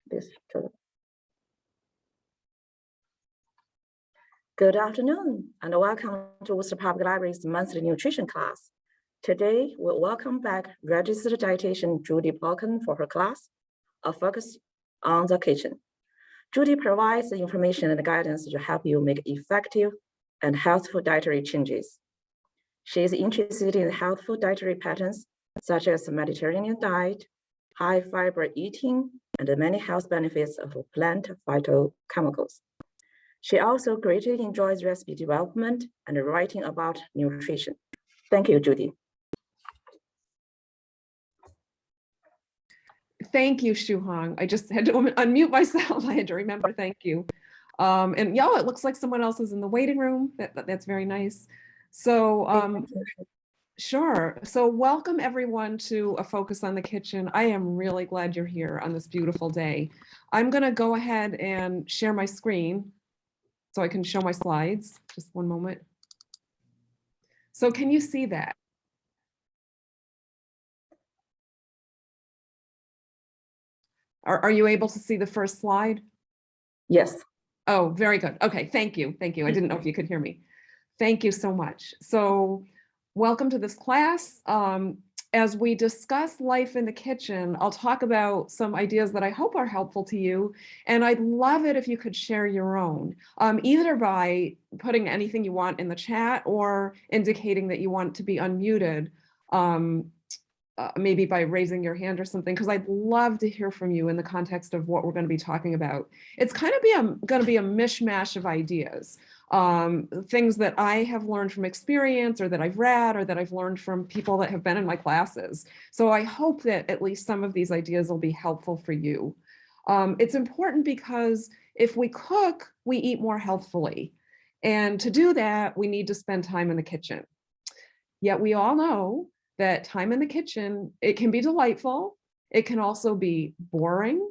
this to. Good afternoon, and welcome to Worcester Public Library's monthly nutrition class. Today, we'll welcome back registered dietitian Judy Palken for her class, a focus on the kitchen. Judy provides the information and guidance to help you make effective and healthful dietary changes. She is interested in healthful dietary patterns, such as the Mediterranean diet, high fiber eating, and the many health benefits of plant phytochemicals. She also greatly enjoys recipe development and writing about nutrition. Thank you, Judy. Thank you, Shuhong. I just had to unmute myself. I had to remember, thank you. And yeah, it looks like someone else is in the waiting room. That's very nice. So sure. So welcome everyone to A Focus on the Kitchen. I am really glad you're here on this beautiful day. I'm gonna go ahead and share my screen so I can show my slides. Just one moment. So can you see that? Are you able to see the first slide? Yes. Oh, very good. Okay, thank you. Thank you. I didn't know if you could hear me. Thank you so much. So welcome to this class. As we discuss life in the kitchen, I'll talk about some ideas that I hope are helpful to you. And I'd love it if you could share your own, either by putting anything you want in the chat or indicating that you want to be unmuted. Maybe by raising your hand or something, because I'd love to hear from you in the context of what we're going to be talking about. It's kind of going to be a mishmash of ideas, things that I have learned from experience or that I've read or that I've learned from people that have been in my classes. So I hope that at least some of these ideas will be helpful for you. It's important because if we cook, we eat more healthfully. And to do that, we need to spend time in the kitchen. Yet we all know that time in the kitchen, it can be delightful. It can also be boring.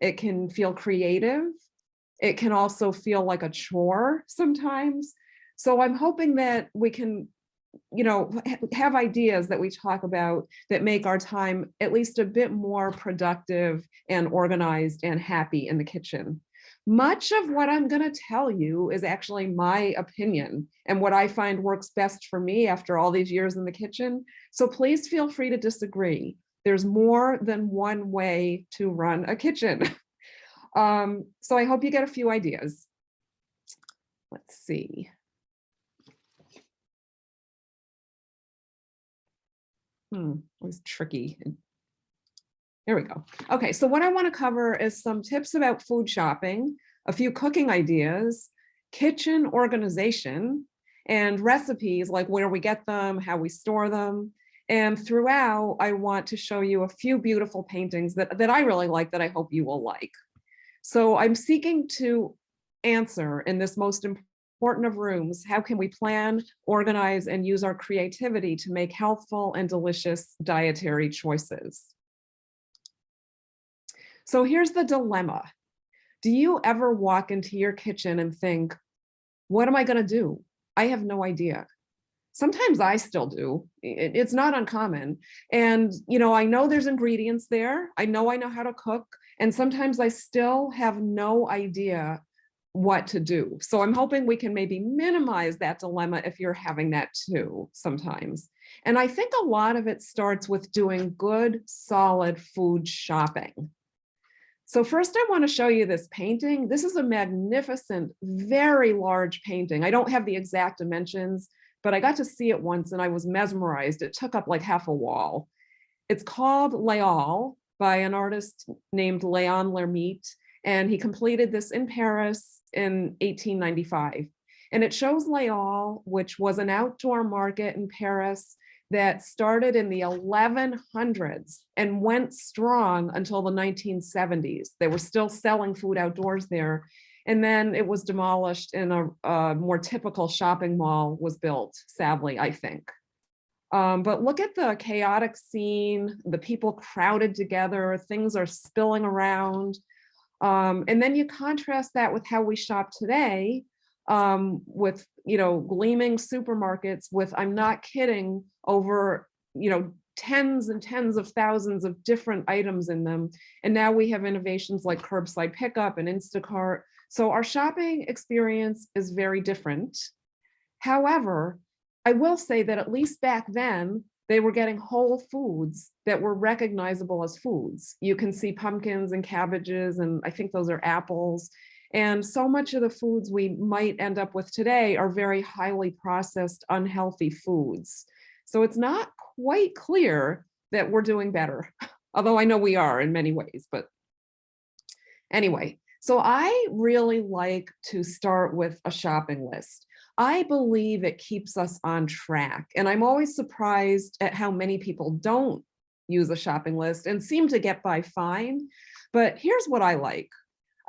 It can feel creative. It can also feel like a chore sometimes. So I'm hoping that we can, have ideas that we talk about that make our time at least a bit more productive and organized and happy in the kitchen. Much of what I'm going to tell you is actually my opinion and what I find works best for me after all these years in the kitchen. So please feel free to disagree. There's more than one way to run a kitchen. So I hope you get a few ideas. Let's see. It was tricky. There we go. Okay, so what I want to cover is some tips about food shopping, a few cooking ideas, kitchen organization, and recipes like where we get them, how we store them. And throughout, I want to show you a few beautiful paintings that I really like that I hope you will like. So I'm seeking to answer in this most important of rooms, how can we plan, organize, and use our creativity to make healthful and delicious dietary choices? So here's the dilemma. Do you ever walk into your kitchen and think, what am I going to do? I have no idea. Sometimes I still do. It's not uncommon. And, I know there's ingredients there. I know how to cook. And sometimes I still have no idea what to do. So I'm hoping we can maybe minimize that dilemma if you're having that too sometimes. And I think a lot of it starts with doing good, solid food shopping. So first I want to show you this painting. This is a magnificent, very large painting. I don't have the exact dimensions, but I got to see it once and I was mesmerized. It took up like half a wall. It's called Layal by an artist named Léon Lermite, and he completed this in Paris in 1895. And it shows Layal, which was an outdoor market in Paris that started in the 1100s and went strong until the 1970s. They were still selling food outdoors there. And then it was demolished and a more typical shopping mall was built, sadly, I think. But look at the chaotic scene, the people crowded together, things are spilling around. And then you contrast that with how we shop today, with, gleaming supermarkets with, I'm not kidding, over, tens and tens of thousands of different items in them. And now we have innovations like curbside pickup and Instacart. So our shopping experience is very different. However, I will say that at least back then, they were getting whole foods that were recognizable as foods. You can see pumpkins and cabbages, and I think those are apples. And so much of the foods we might end up with today are very highly processed, unhealthy foods. So it's not quite clear that we're doing better, although I know we are in many ways. But anyway, so I really like to start with a shopping list. I believe it keeps us on track. And I'm always surprised at how many people don't use a shopping list and seem to get by fine. But here's what I like.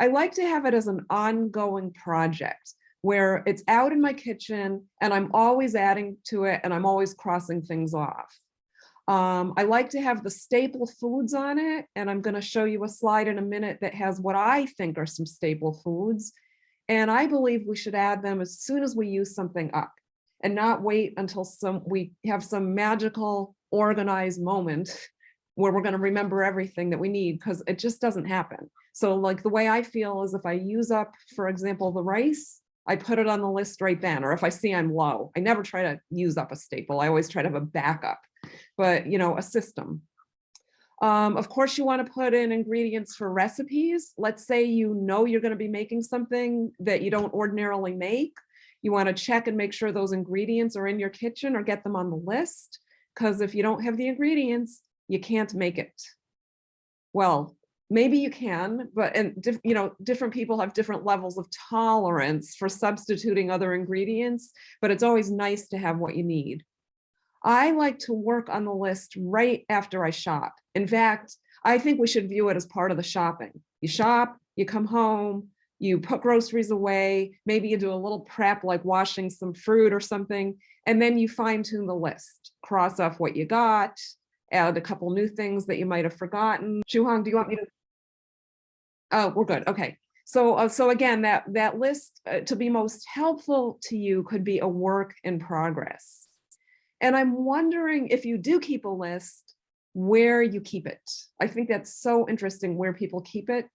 I like to have it as an ongoing project where it's out in my kitchen and I'm always adding to it and I'm always crossing things off. I like to have the staple foods on it, and I'm going to show you a slide in a minute that has what I think are some staple foods. And I believe we should add them as soon as we use something up and not wait until we have some magical organized moment where we're going to remember everything that we need, because it just doesn't happen. So like the way I feel is if I use up, for example, the rice, I put it on the list right then, or if I see I'm low, I never try to use up a staple. I always try to have a backup, but a system. Of course, you want to put in ingredients for recipes. Let's say you're going to be making something that you don't ordinarily make. You want to check and make sure those ingredients are in your kitchen or get them on the list, because if you don't have the ingredients, you can't make it. Well, maybe you can, but different people have different levels of tolerance for substituting other ingredients, but it's always nice to have what you need. I like to work on the list right after I shop. In fact, I think we should view it as part of the shopping. You shop, you come home, you put groceries away, maybe you do a little prep like washing some fruit or something, and then you fine tune the list. Cross off what you got, add a couple new things that you might have forgotten. Shuhong, do you want me to? Oh, we're good. Okay. So again, that list to be most helpful to you could be a work in progress. And I'm wondering if you do keep a list, where you keep it. I think that's so interesting where people keep it.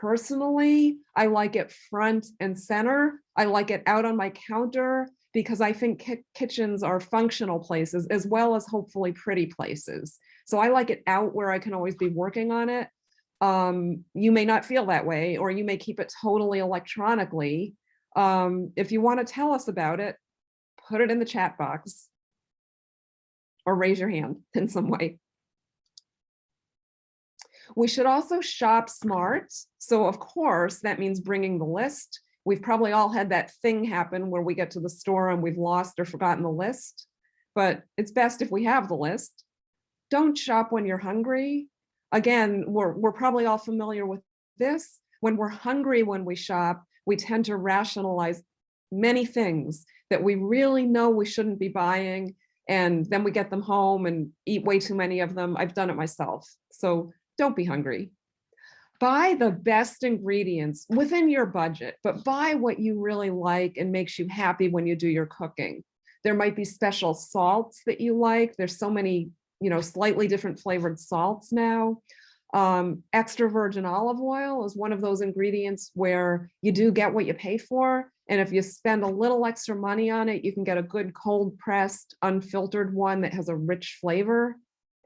Personally, I like it front and center. I like it out on my counter because I think kitchens are functional places as well as hopefully pretty places. So I like it out where I can always be working on it. You may not feel that way, or you may keep it totally electronically. If you want to tell us about it, put it in the chat box or raise your hand in some way. We should also shop smart. So of course, that means bringing the list. We've probably all had that thing happen where we get to the store and we've lost or forgotten the list, but it's best if we have the list. Don't shop when you're hungry. Again, we're probably all familiar with this. When we're hungry when we shop, we tend to rationalize many things that we really know we shouldn't be buying, and then we get them home and eat way too many of them. I've done it myself. So don't be hungry. Buy the best ingredients within your budget, but buy what you really like and makes you happy when you do your cooking. There might be special salts that you like. There's so many, slightly different flavored salts now. Extra virgin olive oil is one of those ingredients where you do get what you pay for. And if you spend a little extra money on it, you can get a good cold pressed, unfiltered one that has a rich flavor.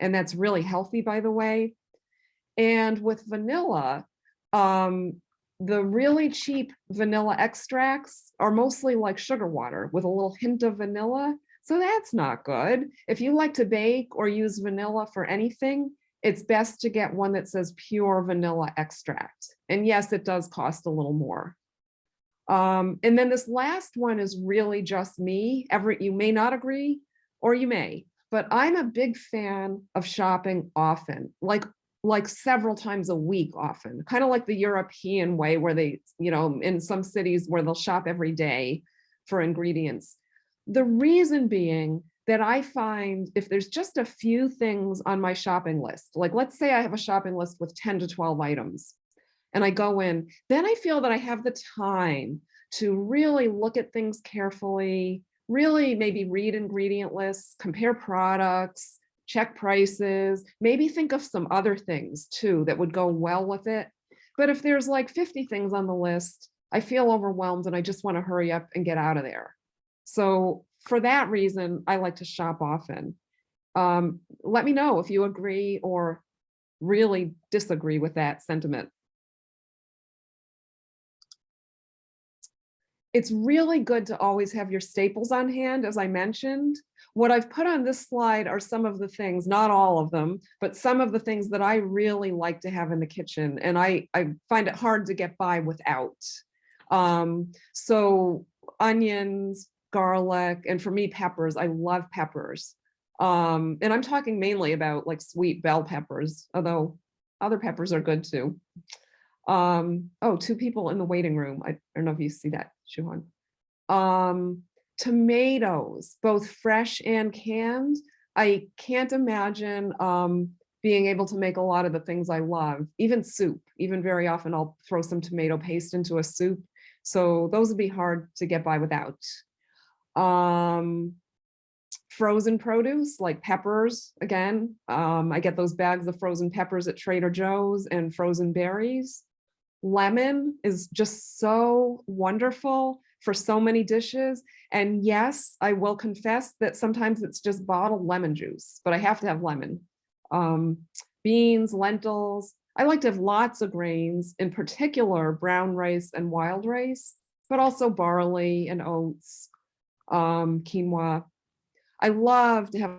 And that's really healthy, by the way. And with vanilla, the really cheap vanilla extracts are mostly like sugar water with a little hint of vanilla. So that's not good. If you like to bake or use vanilla for anything, it's best to get one that says pure vanilla extract. And yes, it does cost a little more. And then this last one is really just me. You may not agree, or you may, but I'm a big fan of shopping often, like several times a week often, kind of like the European way where they, in some cities where they'll shop every day for ingredients. The reason being that I find if there's just a few things on my shopping list, like let's say I have a shopping list with 10 to 12 items, and I go in, then I feel that I have the time to really look at things carefully, really maybe read ingredient lists, compare products, check prices, maybe think of some other things too that would go well with it. But if there's like 50 things on the list, I feel overwhelmed and I just want to hurry up and get out of there. So for that reason, I like to shop often. Let me know if you agree or really disagree with that sentiment. It's really good to always have your staples on hand, as I mentioned. What I've put on this slide are some of the things, not all of them, but some of the things that I really like to have in the kitchen, and I find it hard to get by without. So onions, garlic, and for me, peppers. I love peppers. And I'm talking mainly about like sweet bell peppers, although other peppers are good too. Oh, two people in the waiting room. I don't know if you see that, Shuhan. Tomatoes, both fresh and canned. I can't imagine being able to make a lot of the things I love, even soup. Even very often I'll throw some tomato paste into a soup. So those would be hard to get by without. Frozen produce like peppers, again. I get those bags of frozen peppers at Trader Joe's, and frozen berries. Lemon is just so wonderful for so many dishes. And yes, I will confess that sometimes it's just bottled lemon juice, but I have to have lemon. Beans, lentils. I like to have lots of grains, in particular brown rice and wild rice, but also barley and oats, quinoa. I love to have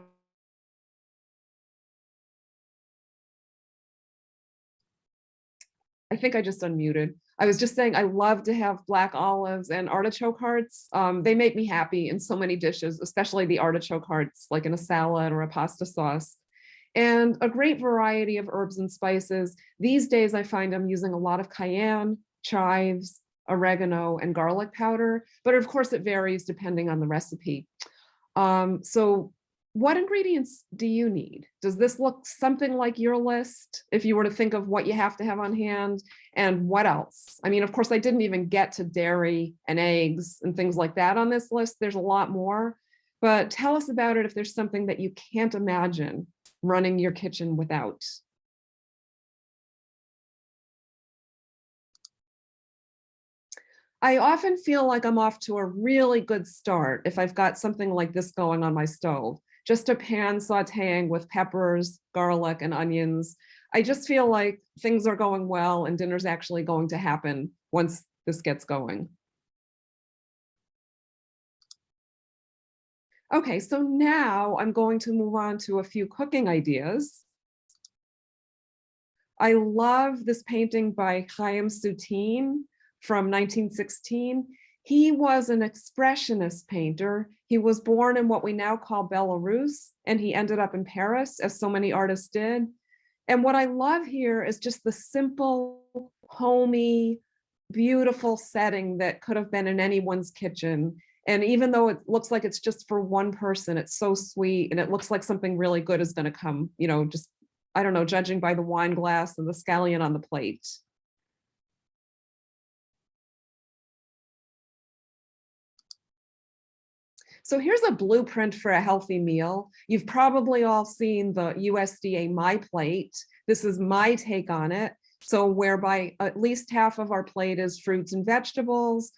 I think I just unmuted. I was just saying I love to have black olives and artichoke hearts. They make me happy in so many dishes, especially the artichoke hearts, like in a salad or a pasta sauce. And a great variety of herbs and spices. These days, I find I'm using a lot of cayenne, chives, oregano, and garlic powder. But of course, it varies depending on the recipe. So what ingredients do you need? Does this look something like your list if you were to think of what you have to have on hand, and what else? I mean, of course, I didn't even get to dairy and eggs and things like that on this list. There's a lot more, but tell us about it if there's something that you can't imagine running your kitchen without. I often feel like I'm off to a really good start if I've got something like this going on my stove. Just a pan sauteing with peppers, garlic, and onions. I just feel like things are going well and dinner's actually going to happen once this gets going. Okay, so now I'm going to move on to a few cooking ideas. I love this painting by Haytham Souteen from 1916. He was an expressionist painter. He was born in what we now call Belarus, and he ended up in Paris, as so many artists did. And what I love here is just the simple, homey, beautiful setting that could have been in anyone's kitchen. And even though it looks like it's just for one person, it's so sweet, and it looks like something really good is going to come, you know, just, I don't know, judging by the wine glass and the scallion on the plate. So here's a blueprint for a healthy meal. You've probably all seen the USDA My Plate. This is my take on it. So whereby at least half of our plate is fruits and vegetables,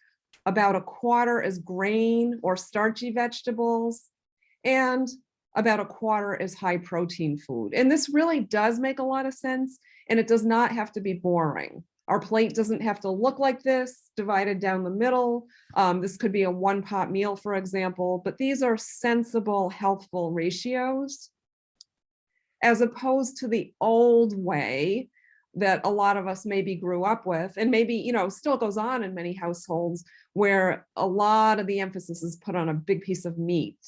about a quarter is grain or starchy vegetables, and about a quarter is high protein food. And this really does make a lot of sense, and it does not have to be boring. Our plate doesn't have to look like this, divided down the middle. This could be a one-pot meal, for example, but these are sensible, healthful ratios, as opposed to the old way that a lot of us maybe grew up with, and maybe, you know, still goes on in many households, where a lot of the emphasis is put on a big piece of meat,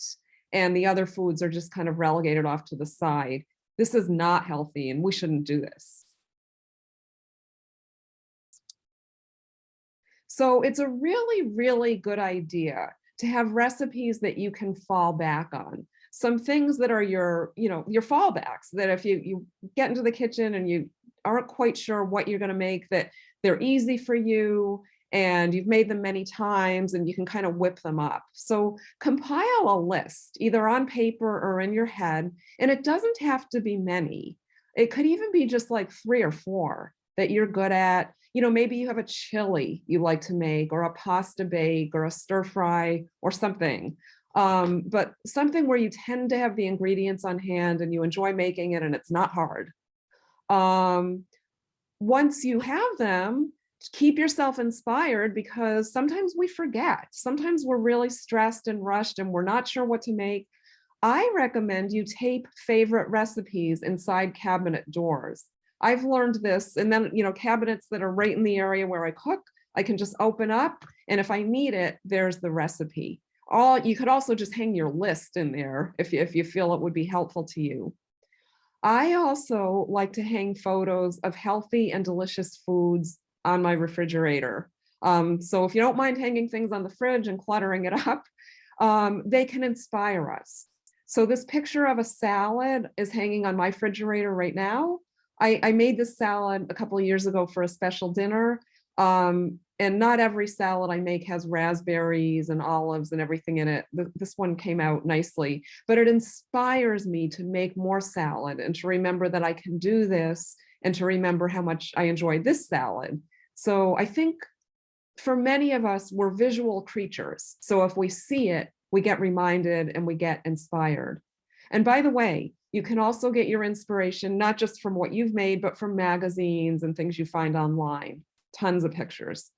and the other foods are just kind of relegated off to the side. This is not healthy, and we shouldn't do this. So it's a really, really good idea to have recipes that you can fall back on. Some things that are your, you know, your fallbacks, that if you get into the kitchen and you aren't quite sure what you're going to make, that they're easy for you and you've made them many times and you can kind of whip them up. So compile a list, either on paper or in your head, and it doesn't have to be many. It could even be just like 3 or 4 that you're good at. You know, maybe you have a chili you like to make, or a pasta bake, or a stir fry, or something. But something where you tend to have the ingredients on hand and you enjoy making it and it's not hard. Once you have them, keep yourself inspired, because sometimes we forget. Sometimes we're really stressed and rushed and we're not sure what to make. I recommend you tape favorite recipes inside cabinet doors. I've learned this, and then, you know, cabinets that are right in the area where I cook, I can just open up, and if I need it, there's the recipe. You could also just hang your list in there if you feel it would be helpful to you. I also like to hang photos of healthy and delicious foods on my refrigerator. So if you don't mind hanging things on the fridge and cluttering it up, they can inspire us. So this picture of a salad is hanging on my refrigerator right now. I made this salad a couple of years ago for a special dinner. And not every salad I make has raspberries and olives and everything in it. This one came out nicely, but it inspires me to make more salad and to remember that I can do this, and to remember how much I enjoy this salad. So I think for many of us, we're visual creatures. So if we see it, we get reminded and we get inspired. And by the way, you can also get your inspiration, not just from what you've made, but from magazines and things you find online. Tons of pictures.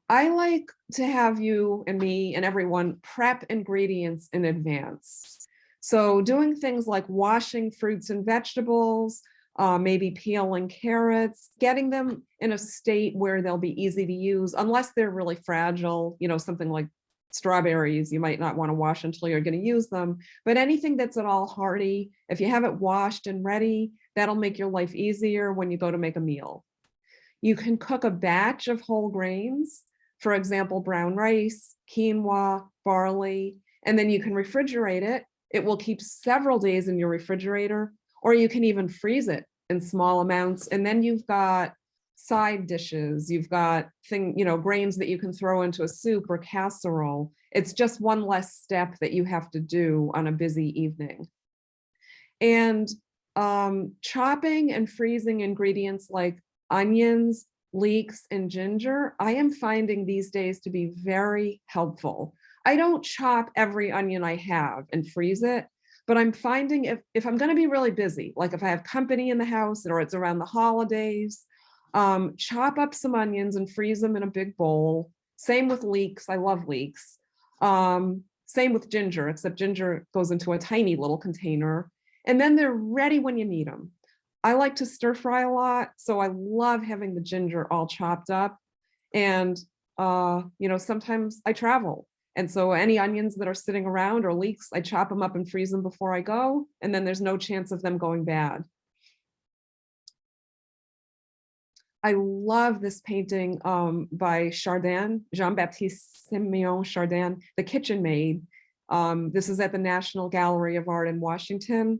I like to have you and me and everyone prep ingredients in advance. So doing things like washing fruits and vegetables, maybe peeling carrots, getting them in a state where they'll be easy to use, unless they're really fragile, you know, something like strawberries, you might not want to wash until you're going to use them. But anything that's at all hearty, if you have it washed and ready, that'll make your life easier when you go to make a meal. You can cook a batch of whole grains, for example, brown rice, quinoa, barley, and then you can refrigerate it. It will keep several days in your refrigerator, or you can even freeze it in small amounts. And then you've got side dishes, you've got grains that you can throw into a soup or casserole. It's just one less step that you have to do on a busy evening. And chopping and freezing ingredients like onions, leeks, and ginger, I am finding these days to be very helpful. I don't chop every onion I have and freeze it, but I'm finding if I'm going to be really busy, like if I have company in the house or it's around the holidays, chop up some onions and freeze them in a big bowl. Same with leeks. I love leeks. Same with ginger, except ginger goes into a tiny little container, and then they're ready when you need them. I like to stir fry a lot, so I love having the ginger all chopped up. And sometimes I travel, and so any onions that are sitting around or leeks, I chop them up and freeze them before I go, and then there's no chance of them going bad. I love this painting by Chardin, Jean-Baptiste Simeon Chardin, The Kitchen Maid. This is at the National Gallery of Art in Washington.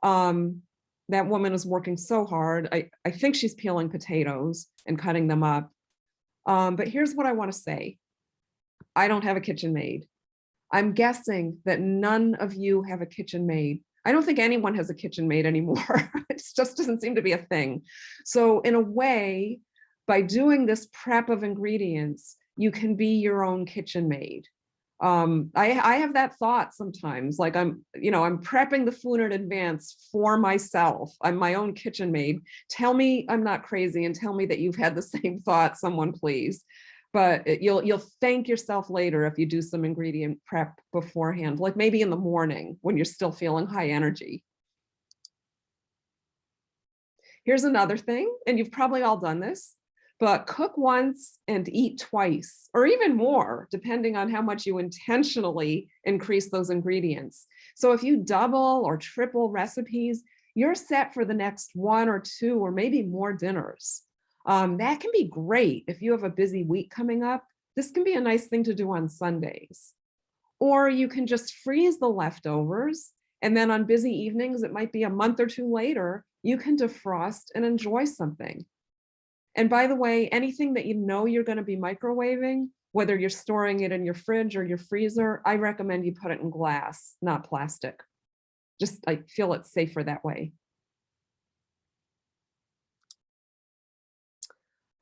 That woman is working so hard. I think she's peeling potatoes and cutting them up. But here's what I want to say. I don't have a kitchen maid. I'm guessing that none of you have a kitchen maid. I don't think anyone has a kitchen maid anymore. It just doesn't seem to be a thing. So in a way, by doing this prep of ingredients, you can be your own kitchen maid. I have that thought sometimes, like I'm prepping the food in advance for myself. I'm my own kitchen maid. Tell me I'm not crazy and tell me that you've had the same thought, someone please. But you'll thank yourself later if you do some ingredient prep beforehand, like maybe in the morning when you're still feeling high energy. Here's another thing, and you've probably all done this, but cook once and eat twice, or even more, depending on how much you intentionally increase those ingredients. So if you double or triple recipes, you're set for the next 1 or 2 or maybe more dinners. That can be great if you have a busy week coming up. This can be a nice thing to do on Sundays. Or you can just freeze the leftovers, and then on busy evenings, it might be a month or 2 later, you can defrost and enjoy something. And by the way, anything that you know you're going to be microwaving, whether you're storing it in your fridge or your freezer, I recommend you put it in glass, not plastic. Just I feel it's safer that way.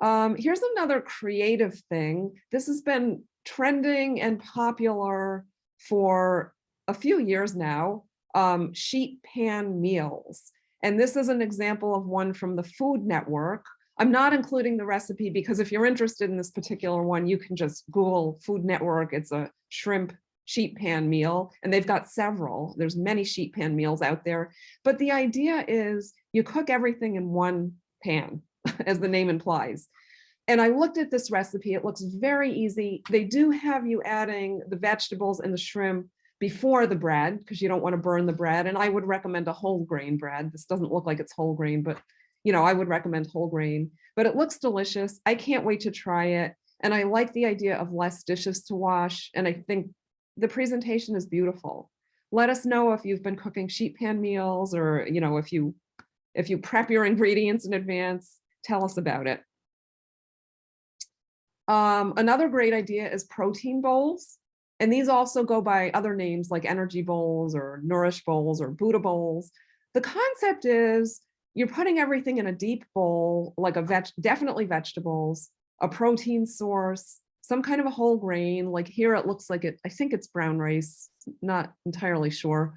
Here's another creative thing. This has been trending and popular for a few years now, sheet pan meals. And this is an example of one from the Food Network. I'm not including the recipe because if you're interested in this particular one, you can just Google Food Network. It's a shrimp sheet pan meal, and they've got several. There's many sheet pan meals out there. But the idea is you cook everything in one pan, as the name implies. And I looked at this recipe. It looks very easy. They do have you adding the vegetables and the shrimp before the bread because you don't want to burn the bread. And I would recommend a whole grain bread. This doesn't look like it's whole grain, but I would recommend whole grain. But it looks delicious. I can't wait to try it. And I like the idea of less dishes to wash. And I think the presentation is beautiful. Let us know if you've been cooking sheet pan meals or, if you prep your ingredients in advance, tell us about it. Another great idea is protein bowls. And these also go by other names like energy bowls or nourish bowls or Buddha bowls. The concept is you're putting everything in a deep bowl, like definitely vegetables, a protein source, some kind of a whole grain. Like here it looks like I think it's brown rice, not entirely sure.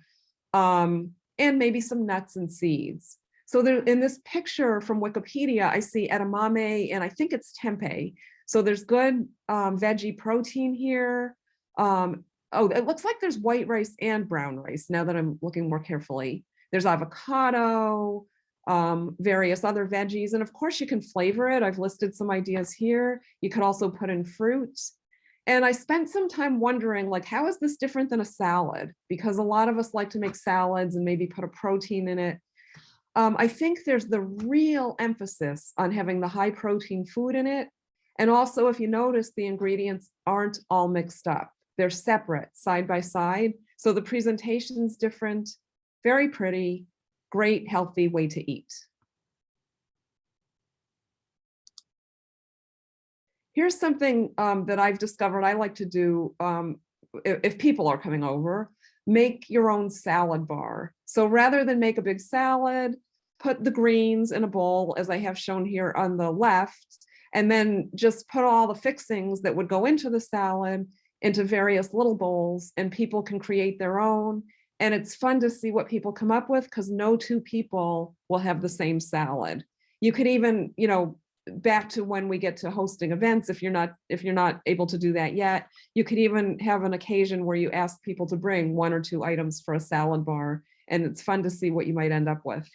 And maybe some nuts and seeds. So there, in this picture from Wikipedia, I see edamame and I think it's tempeh. So there's good veggie protein here. Oh, it looks like there's white rice and brown rice now that I'm looking more carefully. There's avocado, various other veggies, and of course you can flavor it. I've listed some ideas here. You could also put in fruit. And I spent some time wondering, like, how is this different than a salad? Because a lot of us like to make salads and maybe put a protein in it. I think there's the real emphasis on having the high protein food in it. And also, if you notice, the ingredients aren't all mixed up. They're separate, side by side. So the presentation's different, very pretty, great, healthy way to eat. Here's something that I've discovered I like to do if people are coming over, make your own salad bar. So rather than make a big salad, put the greens in a bowl, as I have shown here on the left, and then just put all the fixings that would go into the salad into various little bowls, and people can create their own. And it's fun to see what people come up with because no two people will have the same salad. You could even, back to when we get to hosting events, if you're not able to do that yet, you could even have an occasion where you ask people to bring 1 or 2 items for a salad bar, and it's fun to see what you might end up with.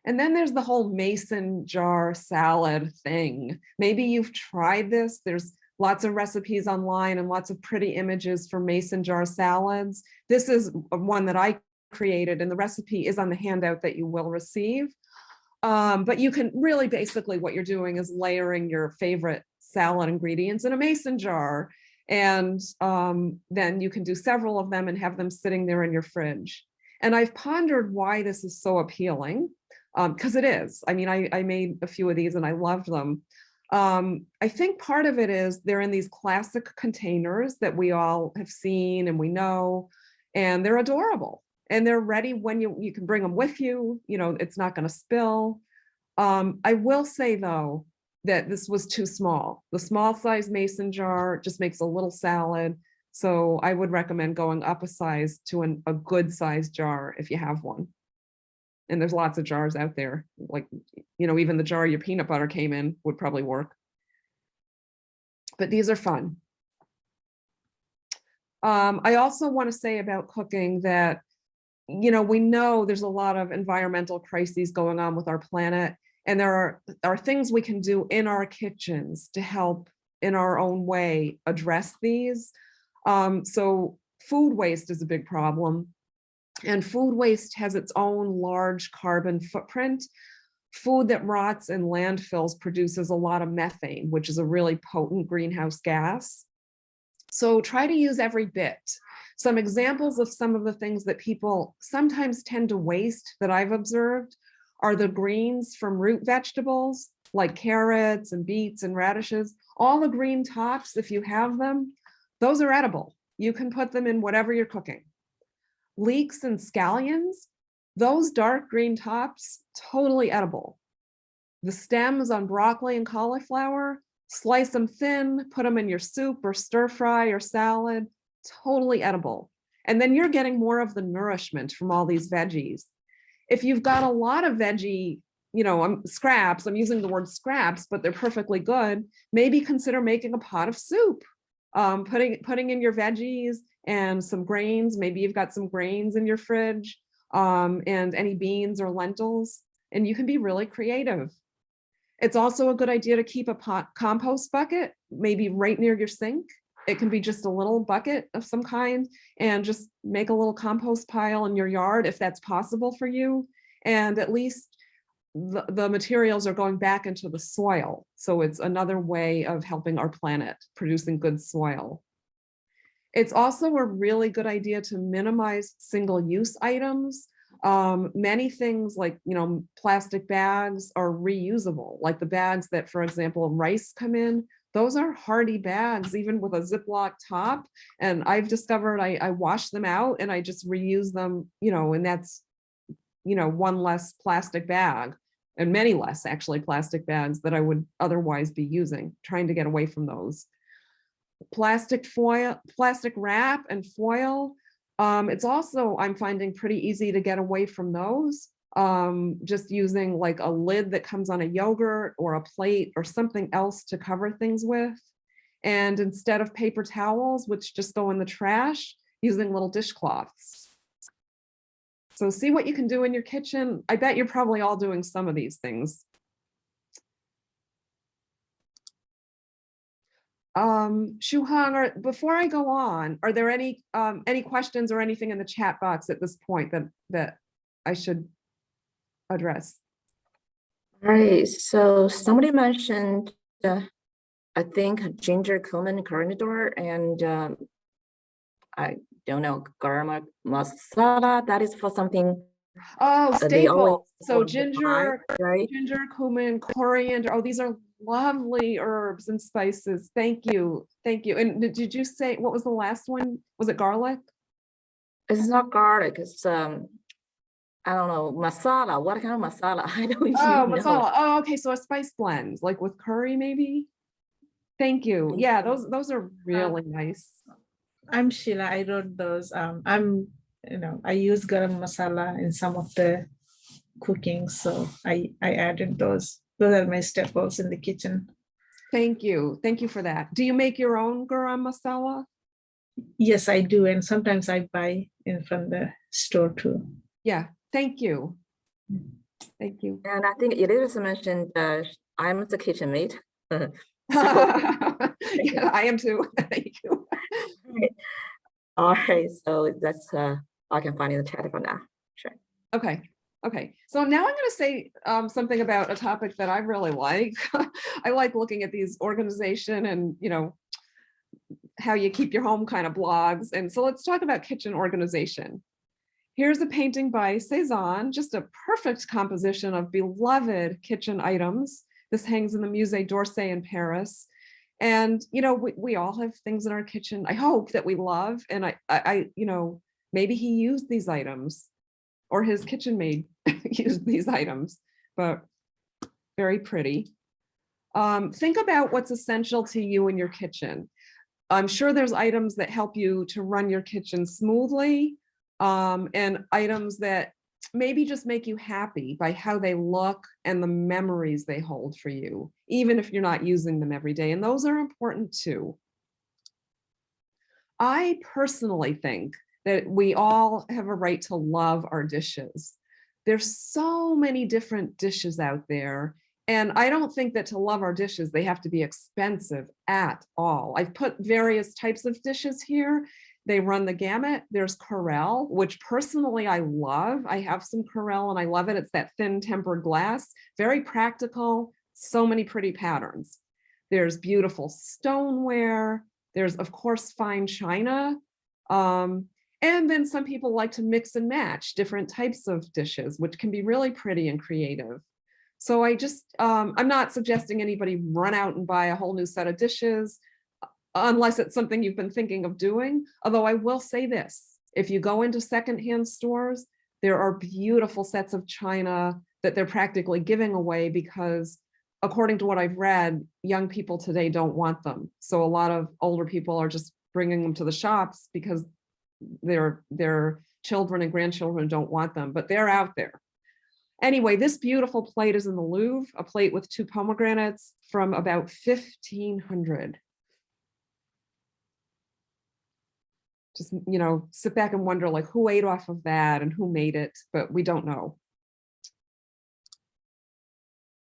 And then there's the whole mason jar salad thing. Maybe you've tried this. There's lots of recipes online and lots of pretty images for mason jar salads. This is one that I created, and the recipe is on the handout that you will receive. But you can really, basically what you're doing is layering your favorite salad ingredients in a mason jar. And then you can do several of them and have them sitting there in your fridge. And I've pondered why this is so appealing, because it is. I mean, I made a few of these and I loved them. I think part of it is they're in these classic containers that we all have seen and we know, and they're adorable. And they're ready when you can bring them with you, it's not going to spill. I will say though, that this was too small. The small size mason jar just makes a little salad. So I would recommend going up a size to a good size jar if you have one. And there's lots of jars out there, like, even the jar your peanut butter came in would probably work. But these are fun. I also want to say about cooking that, we know there's a lot of environmental crises going on with our planet, and there are things we can do in our kitchens to help in our own way address these. So food waste is a big problem, and food waste has its own large carbon footprint. Food that rots in landfills produces a lot of methane, which is a really potent greenhouse gas. So try to use every bit. Some examples of some of the things that people sometimes tend to waste that I've observed are the greens from root vegetables, like carrots and beets and radishes. All the green tops, if you have them, those are edible. You can put them in whatever you're cooking. Leeks and scallions, those dark green tops, totally edible. The stems on broccoli and cauliflower, slice them thin, put them in your soup or stir fry or salad, totally edible. And then you're getting more of the nourishment from all these veggies. If you've got a lot of veggie, scraps, I'm using the word scraps, but they're perfectly good, maybe consider making a pot of soup, putting in your veggies and some grains. Maybe you've got some grains in your fridge, and any beans or lentils, and you can be really creative. It's also a good idea to keep a compost bucket, maybe right near your sink. It can be just a little bucket of some kind, and just make a little compost pile in your yard if that's possible for you. And at least the materials are going back into the soil. So it's another way of helping our planet, producing good soil. It's also a really good idea to minimize single-use items. Many things like, plastic bags are reusable, like the bags that, for example, rice come in. Those are hardy bags, even with a Ziploc top. And I've discovered I wash them out and I just reuse them, and that's, one less plastic bag, and many less actually plastic bags that I would otherwise be using, trying to get away from those. Plastic wrap and foil. It's also, I'm finding, pretty easy to get away from those. Just using like a lid that comes on a yogurt or a plate or something else to cover things with. And instead of paper towels, which just go in the trash, using little dishcloths. So see what you can do in your kitchen. I bet you're probably all doing some of these things. Shuhang, before I go on, are there any questions or anything in the chat box at this point that I should address? All right, so somebody mentioned, I think ginger, cumin, coriander, and I don't know, garam masala. That is for something. Oh, They always staple. So put the ginger, pie, right? ginger, cumin, coriander. Oh, these are lovely herbs and spices. Thank you. Thank you. And did you say, what was the last one? Was it garlic? It's not garlic. It's I don't know, masala. What kind of masala? I don't even Oh, know. masala. Oh, okay. So a spice blend, like with curry, maybe. Thank you. Yeah, those are really nice. I'm Sheila. I wrote those. I use garam masala in some of the cooking, so I added those. Those are my staples in the kitchen. Thank you. Thank you for that. Do you make your own garam masala? Yes, I do, and sometimes I buy in from the store too. Yeah. Thank you. Thank you. And I think Elizabeth mentioned I'm the kitchen maid. Yeah, I am too. Thank you. All right, so that's I can find in the chat for now. Sure. Okay. Okay. So now I'm going to say something about a topic that I really like. I like looking at these organization and, how you keep your home kind of blogs. And so let's talk about kitchen organization. Here's a painting by Cezanne, just a perfect composition of beloved kitchen items. This hangs in the Musée d'Orsay in Paris. And, we all have things in our kitchen, I hope, that we love. And I maybe he used these items, or his kitchen maid used these items, but very pretty. Think about what's essential to you in your kitchen. I'm sure there's items that help you to run your kitchen smoothly, and items that maybe just make you happy by how they look and the memories they hold for you, even if you're not using them every day. And those are important too. I personally think that we all have a right to love our dishes. There's so many different dishes out there. And I don't think that to love our dishes, they have to be expensive at all. I've put various types of dishes here. They run the gamut. There's Corelle, which personally I love. I have some Corelle and I love it. It's that thin tempered glass, very practical, so many pretty patterns. There's beautiful stoneware. There's, of course, fine china. And then some people like to mix and match different types of dishes, which can be really pretty and creative. So I'm not suggesting anybody run out and buy a whole new set of dishes, unless it's something you've been thinking of doing. Although I will say this, if you go into secondhand stores, there are beautiful sets of china that they're practically giving away because, according to what I've read, young people today don't want them. So a lot of older people are just bringing them to the shops because their children and grandchildren don't want them, but they're out there. Anyway, this beautiful plate is in the Louvre, a plate with 2 pomegranates from about 1500. Just, sit back and wonder like who ate off of that and who made it, but we don't know.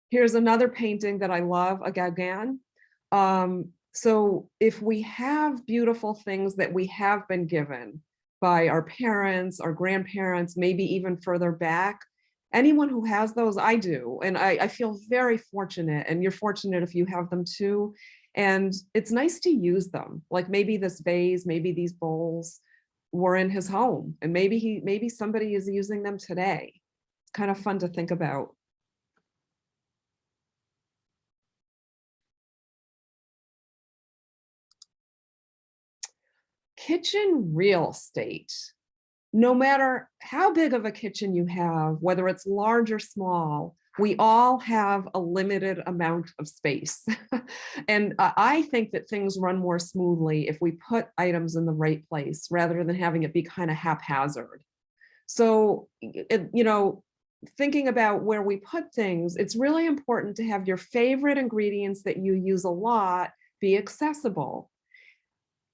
Here's another painting that I love, a Gauguin. So if we have beautiful things that we have been given by our parents, our grandparents, maybe even further back, anyone who has those, I do. And I feel very fortunate, and you're fortunate if you have them too. And it's nice to use them. Like maybe this vase, maybe these bowls were in his home, and maybe somebody is using them today. It's kind of fun to think about. Kitchen real estate. No matter how big of a kitchen you have, whether it's large or small, we all have a limited amount of space. And I think that things run more smoothly if we put items in the right place rather than having it be kind of haphazard. So, thinking about where we put things, it's really important to have your favorite ingredients that you use a lot be accessible.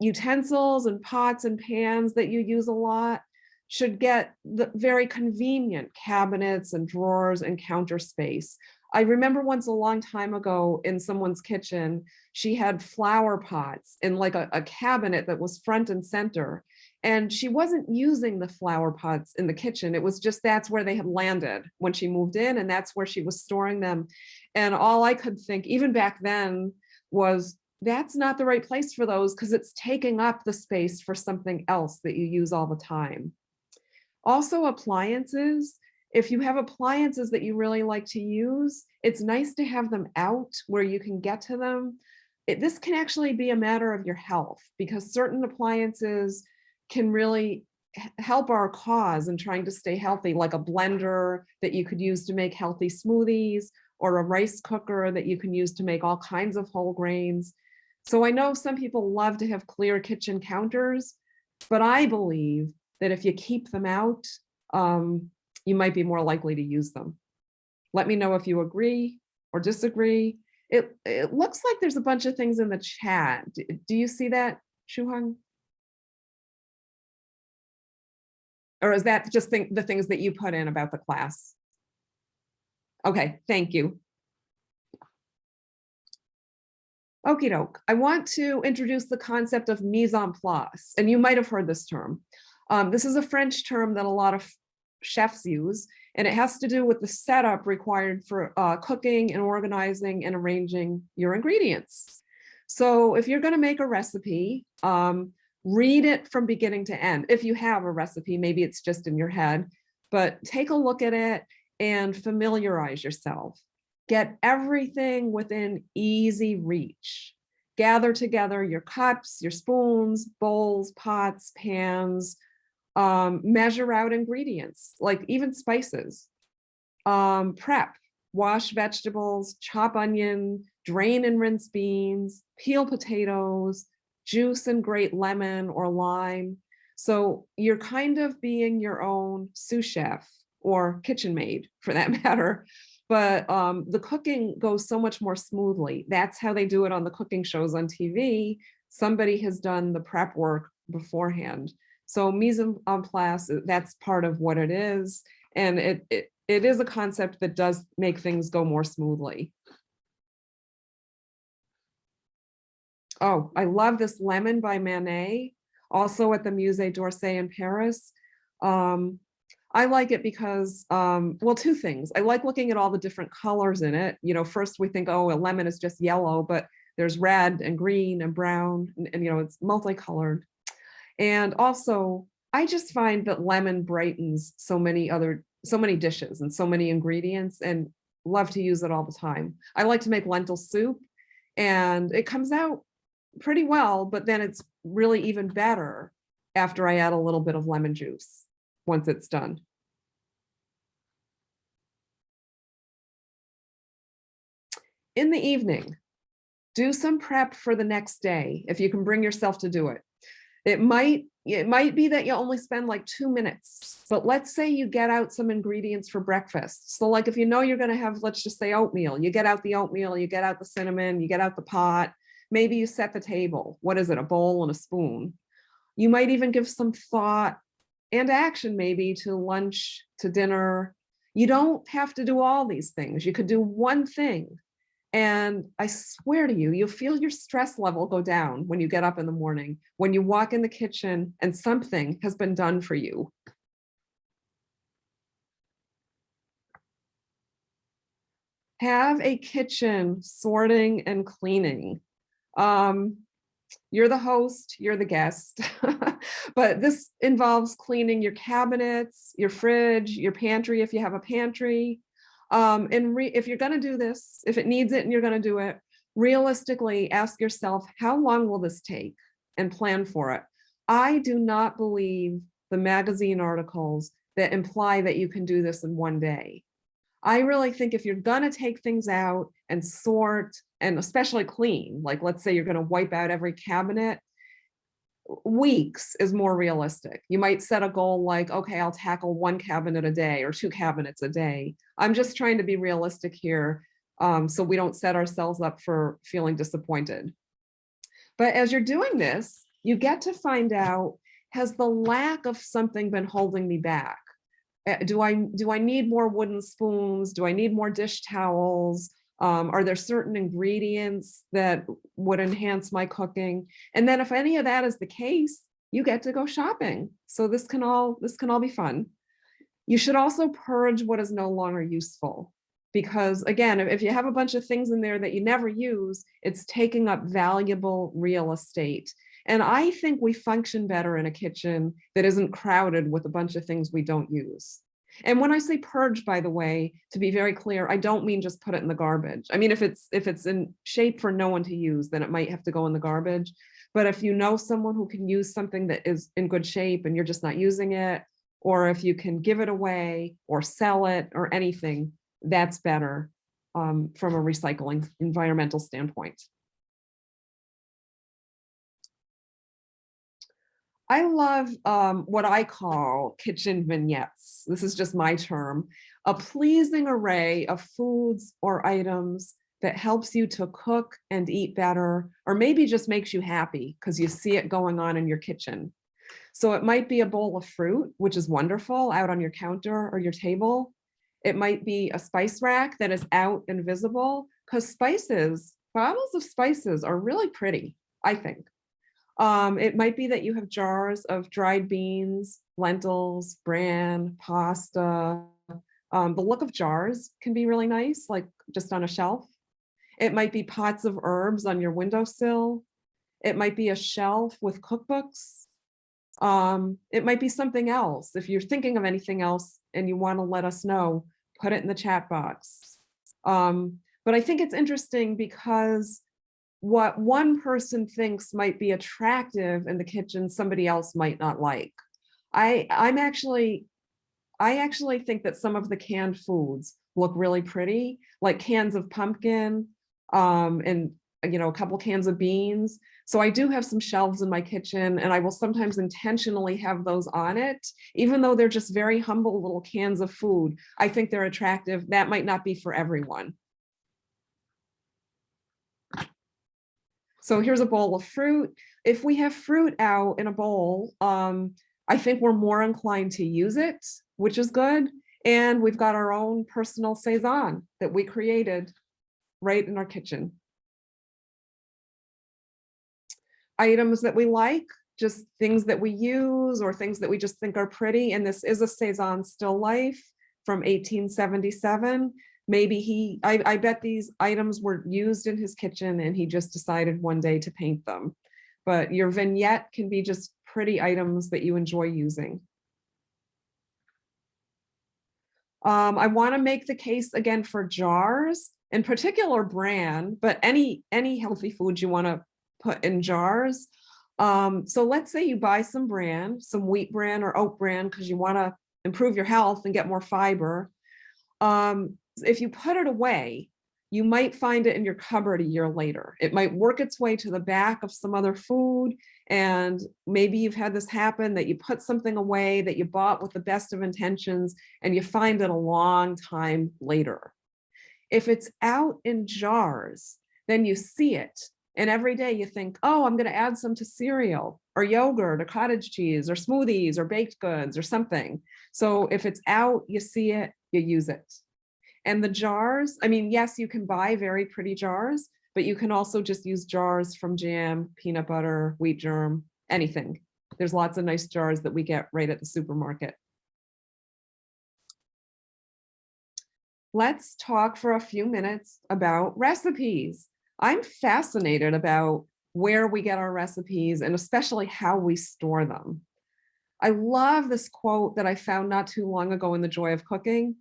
Utensils and pots and pans that you use a lot should get the very convenient cabinets and drawers and counter space. I remember once a long time ago in someone's kitchen, she had flower pots in like a cabinet that was front and center. And she wasn't using the flower pots in the kitchen. It was just that's where they had landed when she moved in, and that's where she was storing them. And all I could think, even back then, was that's not the right place for those because it's taking up the space for something else that you use all the time. Also, appliances. If you have appliances that you really like to use, it's nice to have them out where you can get to them. This can actually be a matter of your health because certain appliances can really help our cause in trying to stay healthy, like a blender that you could use to make healthy smoothies, or a rice cooker that you can use to make all kinds of whole grains. So I know some people love to have clear kitchen counters, but I believe that if you keep them out, you might be more likely to use them. Let me know if you agree or disagree. It looks like there's a bunch of things in the chat. Do you see that, Shuhang? Or is that just the things that you put in about the class? Okay, thank you. Okie doke. I want to introduce the concept of mise en place, and you might have heard this term. This is a French term that a lot of chefs use, and it has to do with the setup required for cooking and organizing and arranging your ingredients. So if you're going to make a recipe, read it from beginning to end. If you have a recipe, maybe it's just in your head, but take a look at it and familiarize yourself. Get everything within easy reach. Gather together your cups, your spoons, bowls, pots, pans, measure out ingredients, like even spices. Prep, wash vegetables, chop onion, drain and rinse beans, peel potatoes, juice and grate lemon or lime. So you're kind of being your own sous chef or kitchen maid for that matter. But the cooking goes so much more smoothly. That's how they do it on the cooking shows on TV. Somebody has done the prep work beforehand. So mise en place, that's part of what it is. And it is a concept that does make things go more smoothly. Oh, I love this lemon by Manet, also at the Musée d'Orsay in Paris. I like it because, well, two things. I like looking at all the different colors in it. You know, first we think, oh, a lemon is just yellow, but There's red and green and brown, and you know, it's multicolored. And also, I just find that lemon brightens so many dishes and so many ingredients, and love to use it all the time. I like to make lentil soup, and it comes out pretty well, but then it's really even better after I add a little bit of lemon juice once it's done. In the evening, do some prep for the next day if you can bring yourself to do it. It might be that you only spend like 2 minutes, but let's say you get out some ingredients for breakfast. So like if you know you're going to have, let's just say oatmeal, you get out the oatmeal, you get out the cinnamon, you get out the pot, maybe you set the table. What is it? A bowl and a spoon. You might even give some thought and action maybe to lunch, to dinner. You don't have to do all these things. You could do one thing. And I swear to you, you'll feel your stress level go down when you get up in the morning, when you walk in the kitchen and something has been done for you. Have a kitchen sorting and cleaning. You're the host, you're the guest, but this involves cleaning your cabinets, your fridge, your pantry, if you have a pantry. If you're going to do this, if it needs it and you're going to do it, realistically ask yourself, how long will this take, and plan for it. I do not believe the magazine articles that imply that you can do this in one day. I really think if you're going to take things out and sort, and especially clean, like let's say you're going to wipe out every cabinet, weeks is more realistic. You might set a goal like, okay, I'll tackle 1 cabinet a day or 2 cabinets a day. I'm just trying to be realistic here, so we don't set ourselves up for feeling disappointed. But as you're doing this, you get to find out, has the lack of something been holding me back? Do I need more wooden spoons? Do I need more dish towels? Are there certain ingredients that would enhance my cooking? And then if any of that is the case, you get to go shopping. So this can all be fun. You should also purge what is no longer useful, because again, if you have a bunch of things in there that you never use, it's taking up valuable real estate. And I think we function better in a kitchen that isn't crowded with a bunch of things we don't use. And when I say purge, by the way, to be very clear, I don't mean just put it in the garbage. I mean, if it's in shape for no one to use, then it might have to go in the garbage. But if you know someone who can use something that is in good shape and you're just not using it, or if you can give it away or sell it or anything, that's better from a recycling environmental standpoint. I love what I call kitchen vignettes. This is just my term, a pleasing array of foods or items that helps you to cook and eat better, or maybe just makes you happy because you see it going on in your kitchen. So it might be a bowl of fruit, which is wonderful, out on your counter or your table. It might be a spice rack that is out and visible, because bottles of spices are really pretty, I think. It might be that you have jars of dried beans, lentils, bran, pasta. The look of jars can be really nice, like just on a shelf. It might be pots of herbs on your windowsill. It might be a shelf with cookbooks. It might be something else. If you're thinking of anything else and you want to let us know, put it in the chat box. But I think it's interesting because what one person thinks might be attractive in the kitchen, somebody else might not like. I actually think that some of the canned foods look really pretty, like cans of pumpkin, and a couple cans of beans. So I do have some shelves in my kitchen, and I will sometimes intentionally have those on it, even though they're just very humble little cans of food. I think they're attractive. That might not be for everyone. So here's a bowl of fruit. If we have fruit out in a bowl, I think we're more inclined to use it, which is good. And we've got our own personal Cezanne that we created right in our kitchen. Items that we like, just things that we use or things that we just think are pretty. And this is a Cezanne still life from 1877. Maybe I bet these items were used in his kitchen and he just decided one day to paint them. But your vignette can be just pretty items that you enjoy using. I want to make the case again for jars, in particular bran, but any healthy food you want to put in jars. So let's say you buy some bran, some wheat bran or oat bran, because you want to improve your health and get more fiber. If you put it away, you might find it in your cupboard a year later. It might work its way to the back of some other food. And maybe you've had this happen that you put something away that you bought with the best of intentions and you find it a long time later. If it's out in jars, then you see it. And every day you think, oh, I'm going to add some to cereal or yogurt or cottage cheese or smoothies or baked goods or something. So if it's out, you see it, you use it. And the jars, I mean, yes, you can buy very pretty jars, but you can also just use jars from jam, peanut butter, wheat germ, anything. There's lots of nice jars that we get right at the supermarket. Let's talk for a few minutes about recipes. I'm fascinated about where we get our recipes and especially how we store them. I love this quote that I found not too long ago in The Joy of Cooking.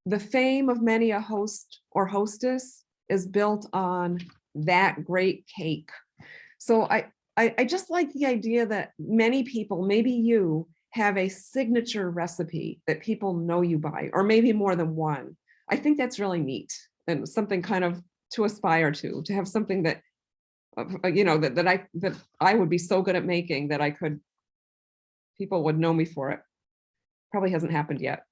The fame of many a host or hostess is built on that great cake. So I just like the idea that many people, maybe you, have a signature recipe that people know you by, or maybe more than one. I think that's really neat and something kind of to aspire to have something that, you know, that I would be so good at making that people would know me for it. Probably hasn't happened yet.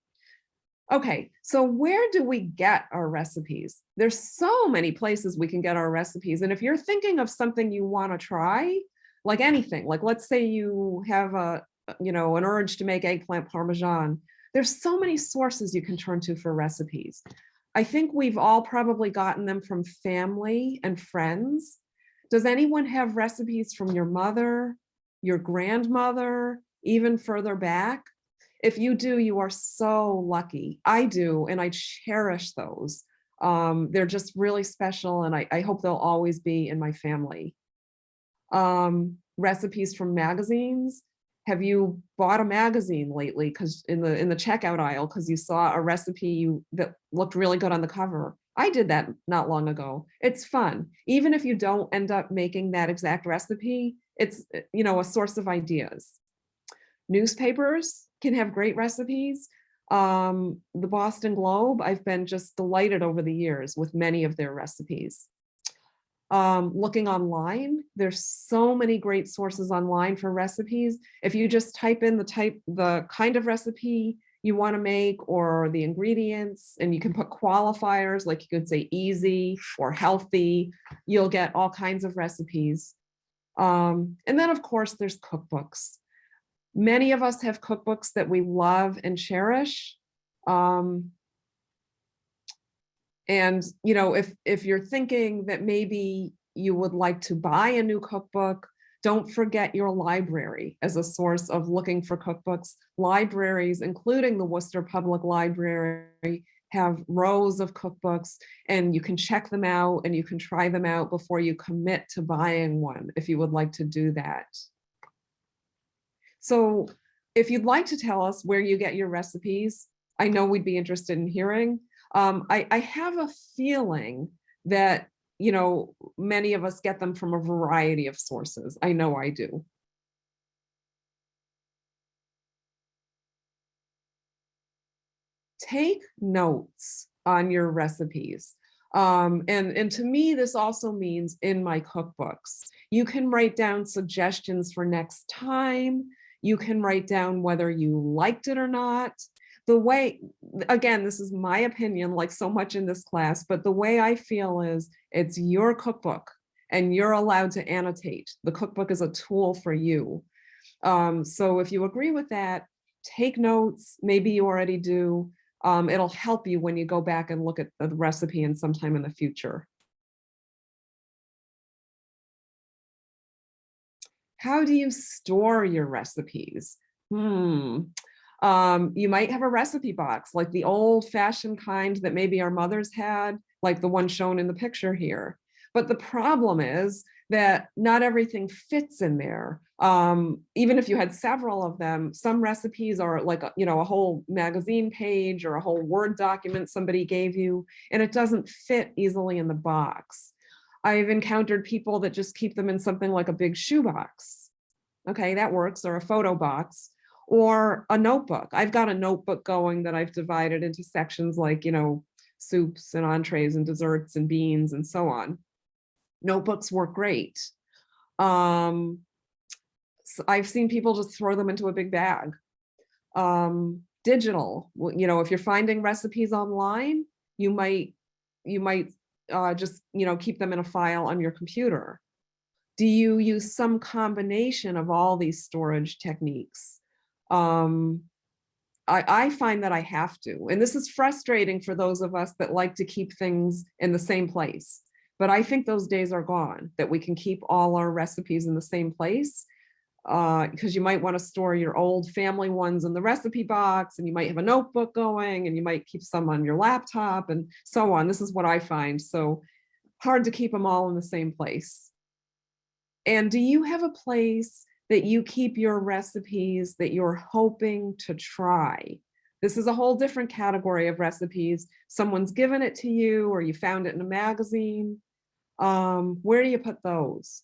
Okay, so where do we get our recipes? There's so many places we can get our recipes. And if you're thinking of something you want to try, like anything, like let's say you have an urge to make eggplant Parmesan, there's so many sources you can turn to for recipes. I think we've all probably gotten them from family and friends. Does anyone have recipes from your mother, your grandmother, even further back? If you do, you are so lucky. I do, and I cherish those. They're just really special, and I hope they'll always be in my family. Recipes from magazines. Have you bought a magazine lately? Because in the checkout aisle, because you saw a recipe that looked really good on the cover. I did that not long ago. It's fun. Even if you don't end up making that exact recipe, it's a source of ideas. Newspapers can have great recipes. The Boston Globe, I've been just delighted over the years with many of their recipes. Looking online, there's so many great sources online for recipes. If you just type in the kind of recipe you want to make or the ingredients, and you can put qualifiers, like you could say easy or healthy, you'll get all kinds of recipes. And then of course there's cookbooks. Many of us have cookbooks that we love and cherish. And if you're thinking that maybe you would like to buy a new cookbook, don't forget your library as a source of looking for cookbooks. Libraries, including the Worcester Public Library, have rows of cookbooks, and you can check them out and you can try them out before you commit to buying one, if you would like to do that. So if you'd like to tell us where you get your recipes, I know we'd be interested in hearing. I have a feeling that, many of us get them from a variety of sources. I know I do. Take notes on your recipes. And to me, this also means in my cookbooks. You can write down suggestions for next time. You can write down whether you liked it or not. The way, again, this is my opinion, like so much in this class, but the way I feel is it's your cookbook and you're allowed to annotate. The cookbook is a tool for you. So if you agree with that, take notes. Maybe you already do. It'll help you when you go back and look at the recipe and sometime in the future. How do you store your recipes? You might have a recipe box, like the old fashioned kind that maybe our mothers had, like the one shown in the picture here. But the problem is that not everything fits in there. Even if you had several of them, some recipes are like, a whole magazine page or a whole Word document somebody gave you, and it doesn't fit easily in the box. I've encountered people that just keep them in something like a big shoebox. Okay, that works, or a photo box, or a notebook. I've got a notebook going that I've divided into sections like, soups and entrees and desserts and beans and so on. Notebooks work great. So I've seen people just throw them into a big bag. Digital, if you're finding recipes online, you might just keep them in a file on your computer. Do you use some combination of all these storage techniques? I find that I have to, and this is frustrating for those of us that like to keep things in the same place. But I think those days are gone, that we can keep all our recipes in the same place, because you might want to store your old family ones in the recipe box, and you might have a notebook going, and you might keep some on your laptop and so on. This is what I find. So hard to keep them all in the same place. And do you have a place that you keep your recipes that you're hoping to try? This is a whole different category of recipes. Someone's given it to you, or you found it in a magazine. Where do you put those?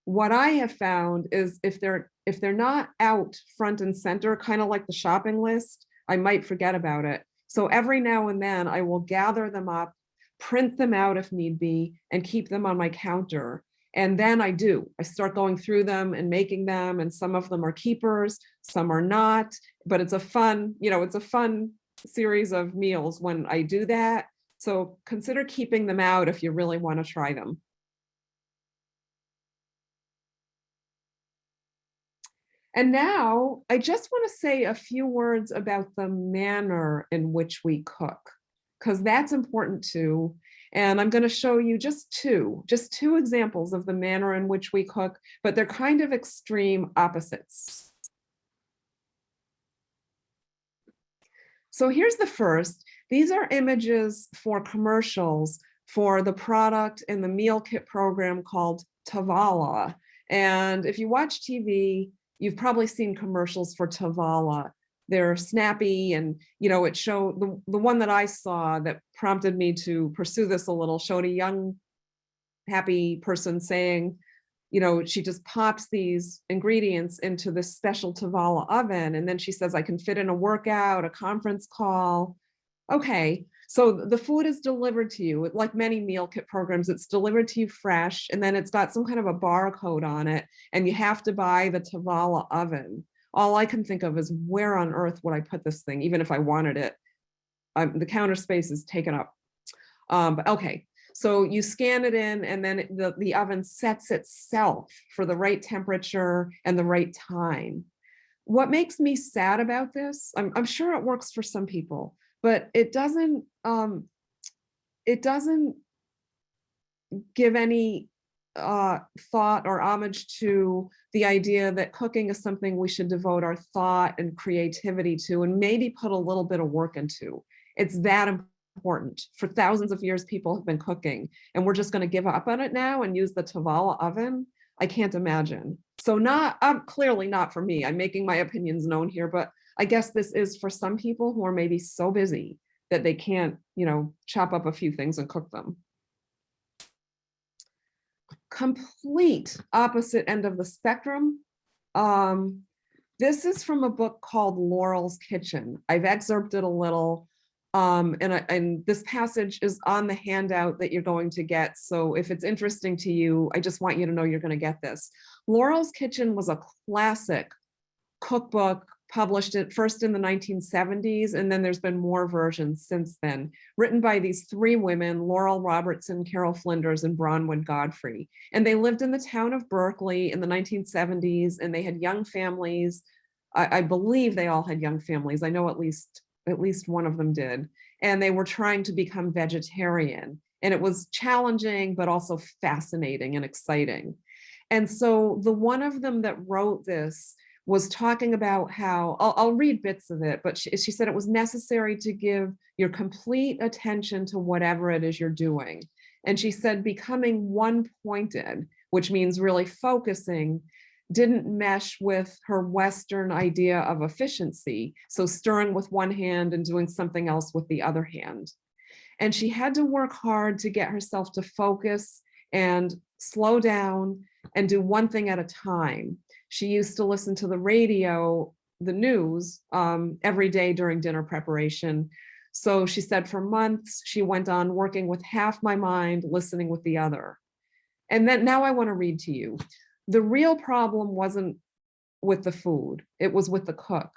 What I have found is if they're not out front and center, kind of like the shopping list, I might forget about it. So every now and then I will gather them up, print them out if need be, and keep them on my counter. And then I start going through them and making them, and some of them are keepers, some are not, but it's a fun series of meals when I do that. So consider keeping them out if you really want to try them. And now I just want to say a few words about the manner in which we cook, because that's important too. And I'm going to show you just two examples of the manner in which we cook, but they're kind of extreme opposites. So here's the first. These are images for commercials for the product in the meal kit program called Tavala. And if you watch TV, you've probably seen commercials for Tavala. They're snappy, and it showed the one that I saw that prompted me to pursue this a little, showed a young happy person saying, she just pops these ingredients into this special Tavala oven, and then she says, I can fit in a workout, a conference call. Okay, so the food is delivered to you. Like many meal kit programs, it's delivered to you fresh, and then it's got some kind of a barcode on it, and you have to buy the Tavala oven. All I can think of is, where on earth would I put this thing, even if I wanted it? The counter space is taken up. But okay, so you scan it in, and then the oven sets itself for the right temperature and the right time. What makes me sad about this, I'm sure it works for some people, but it doesn't give any thought or homage to the idea that cooking is something we should devote our thought and creativity to, and maybe put a little bit of work into. It's that important. For thousands of years, people have been cooking, and we're just going to give up on it now and use the Tavala oven? I can't imagine. So clearly not for me. I'm making my opinions known here, but I guess this is for some people who are maybe so busy that they can't, chop up a few things and cook them. Complete opposite end of the spectrum. This is from a book called Laurels Kitchen. I've excerpted a little, and this passage is on the handout that you're going to get. So if it's interesting to you, I just want you to know you're going to get this. Laurels Kitchen was a classic cookbook, published it first in the 1970s, and then there's been more versions since then, written by these three women, Laurel Robertson, Carol Flinders, and Bronwyn Godfrey. And they lived in the town of Berkeley in the 1970s, and they had young families. I believe they all had young families. I know at least one of them did. And they were trying to become vegetarian. And it was challenging, but also fascinating and exciting. And so the one of them that wrote this was talking about how, I'll read bits of it, but she said it was necessary to give your complete attention to whatever it is you're doing. And she said becoming one-pointed, which means really focusing, didn't mesh with her Western idea of efficiency. So stirring with one hand and doing something else with the other hand. And she had to work hard to get herself to focus and slow down and do one thing at a time. She used to listen to the radio, the news, every day during dinner preparation. So she said for months, she went on working with half my mind, listening with the other. And then now I want to read to you. The real problem wasn't with the food, it was with the cook.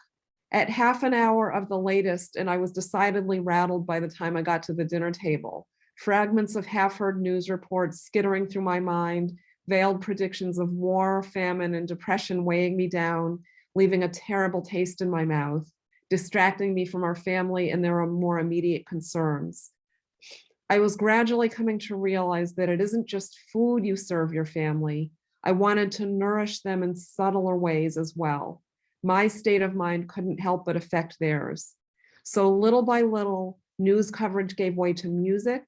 At half an hour of the latest, and I was decidedly rattled by the time I got to the dinner table. Fragments of half-heard news reports skittering through my mind, veiled predictions of war, famine, and depression weighing me down, leaving a terrible taste in my mouth, distracting me from our family and their more immediate concerns. I was gradually coming to realize that it isn't just food you serve your family. I wanted to nourish them in subtler ways as well. My state of mind couldn't help but affect theirs. So little by little, news coverage gave way to music.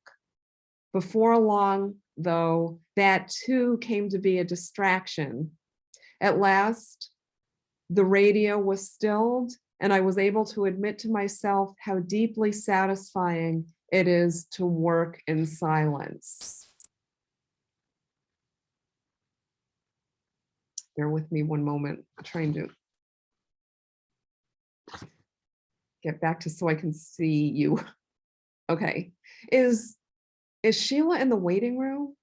Before long, though, that too came to be a distraction. At last, the radio was stilled, and I was able to admit to myself how deeply satisfying it is to work in silence. Bear with me one moment. I'm trying to get back to so I can see you. Okay. Is Sheila in the waiting room?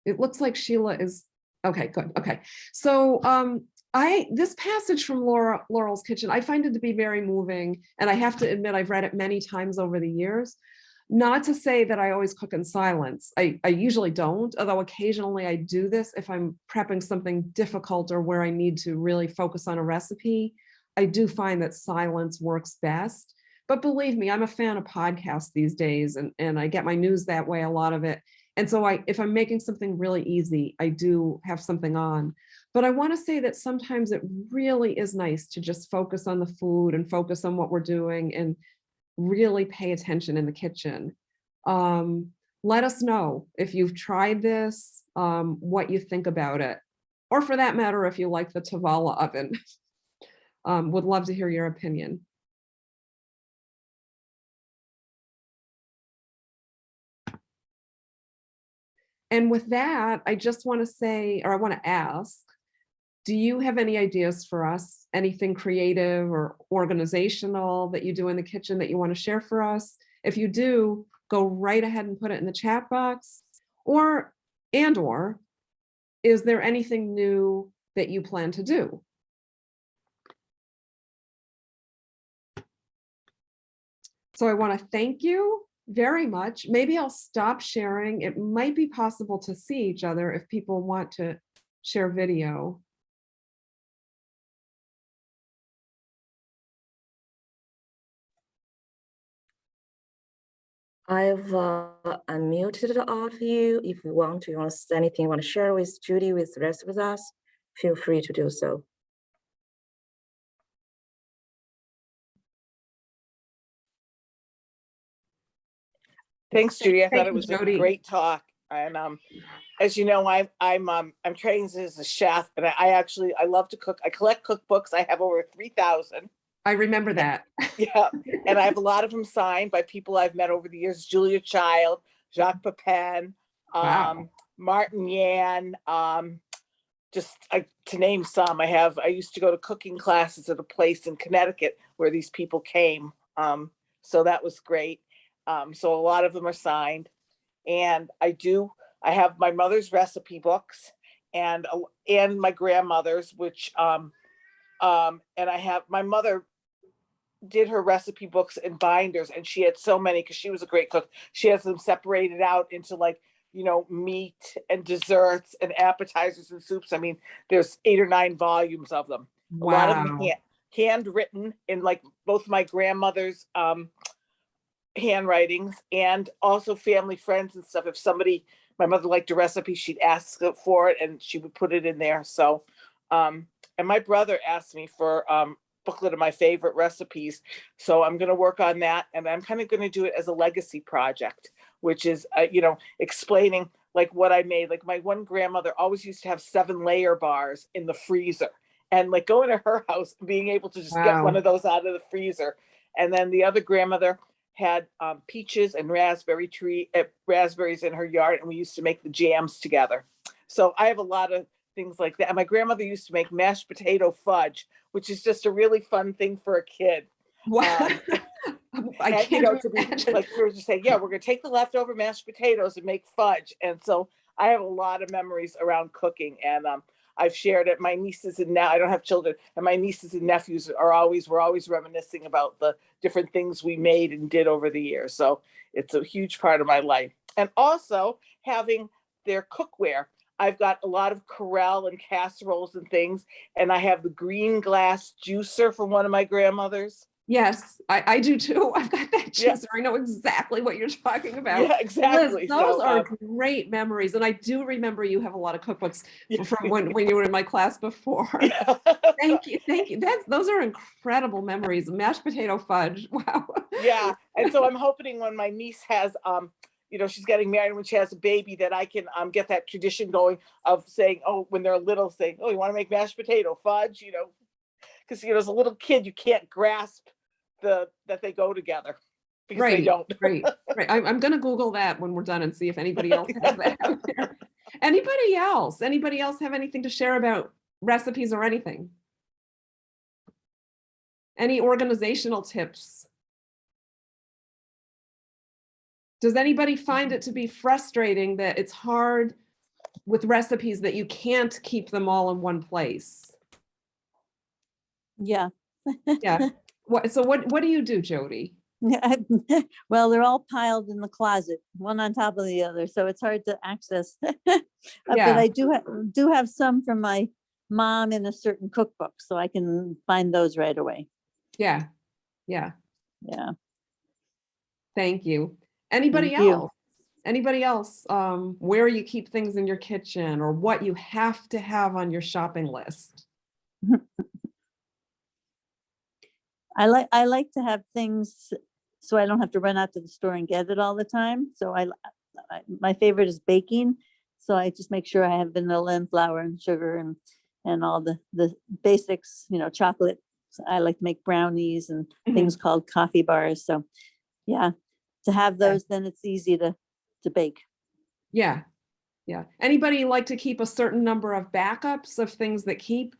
It looks like Sheila is, okay, good, okay. So this passage from Laurel's Kitchen, I find it to be very moving, and I have to admit I've read it many times over the years. Not to say that I always cook in silence. I usually don't, although occasionally I do this if I'm prepping something difficult or where I need to really focus on a recipe. I do find that silence works best. But believe me, I'm a fan of podcasts these days, and I get my news that way, a lot of it. And so if I'm making something really easy, I do have something on. But I want to say that sometimes it really is nice to just focus on the food and focus on what we're doing and really pay attention in the kitchen. Let us know if you've tried this, what you think about it, or for that matter, if you like the Tavala oven. Would love to hear your opinion. And with that, I just want to say, or I want to ask, do you have any ideas for us? Anything creative or organizational that you do in the kitchen that you want to share for us? If you do, go right ahead and put it in the chat box. Or is there anything new that you plan to do? So I want to thank you very much. Maybe I'll stop sharing. It might be possible to see each other if people want to share video. I've unmuted all of you. If you want to say anything you want to share with Judy, with the rest of us, feel free to do so. Thanks, Judy. I Thank thought it you, was Jody. a great talk. And as you know, I'm trained as a chef, and I love to cook. I collect cookbooks. I have over 3,000. I remember that. Yeah, and I have a lot of them signed by people I've met over the years: Julia Child, Jacques Pepin, Wow. Martin Yan. Just to name some. I used to go to cooking classes at a place in Connecticut where these people came. So that was great. So a lot of them are signed, and I have my mother's recipe books and my grandmother's, which and I have my mother did her recipe books in binders, and she had so many because she was a great cook. She has them separated out into meat and desserts and appetizers and soups. I mean, there's 8 or 9 volumes of them. Wow. A lot of them handwritten in both my grandmother's handwritings, and also family friends and stuff. If somebody my mother liked a recipe, she'd ask for it and she would put it in there. So, and my brother asked me for booklet of my favorite recipes. So I'm going to work on that. And I'm kind of going to do it as a legacy project, which is, explaining like what I made. Like my one grandmother always used to have 7-layer bars in the freezer. And like going to her house, being able to just get one of those out of the freezer. And then the other grandmother had peaches and raspberries in her yard. And we used to make the jams together. So I have a lot of things like that. And my grandmother used to make mashed potato fudge, which is just a really fun thing for a kid. Wow. I And, can't to be imagine. like, for to say, yeah, we're going to take the leftover mashed potatoes and make fudge. And so I have a lot of memories around cooking, and I've shared it. My nieces and now I don't have children, and my nieces and nephews we're always reminiscing about the different things we made and did over the years. So it's a huge part of my life. And also having their cookware. I've got a lot of Corelle and casseroles and things, and I have the green glass juicer from one of my grandmothers. Yes, I do too. I've got that Yeah. juicer. I know exactly what you're talking about. Yeah, exactly. Liz, those So, are great memories. And I do remember you have a lot of cookbooks Yeah. from when you were in my class before. Yeah. Thank you. Thank you. Those are incredible memories. Mashed potato fudge. Wow. Yeah. And so I'm hoping when my niece has, she's getting married, when she has a baby, that I can get that tradition going of saying, oh, when they're little, saying, oh, you want to make mashed potato fudge, because, as a little kid, you can't grasp that they go together because they don't. Right. I'm going to Google that when we're done and see if anybody else has that out there. Anybody else have anything to share about recipes or anything? Any organizational tips? Does anybody find it to be frustrating that it's hard with recipes that you can't keep them all in one place? Yeah. Yeah. What do you do, Jody? Well, they're all piled in the closet, one on top of the other, so it's hard to access. But I do have some from my mom in a certain cookbook, so I can find those right away. Yeah. Thank you. Anybody Thank you. else? Anybody else? Where you keep things in your kitchen or what you have to have on your shopping list? I like to have things so I don't have to run out to the store and get it all the time. So my favorite is baking. So I just make sure I have vanilla and flour and sugar and all the basics, chocolate. So I like to make brownies and things called coffee bars. So yeah, to have those, then it's easy to bake. Yeah. Anybody like to keep a certain number of backups of things that keep?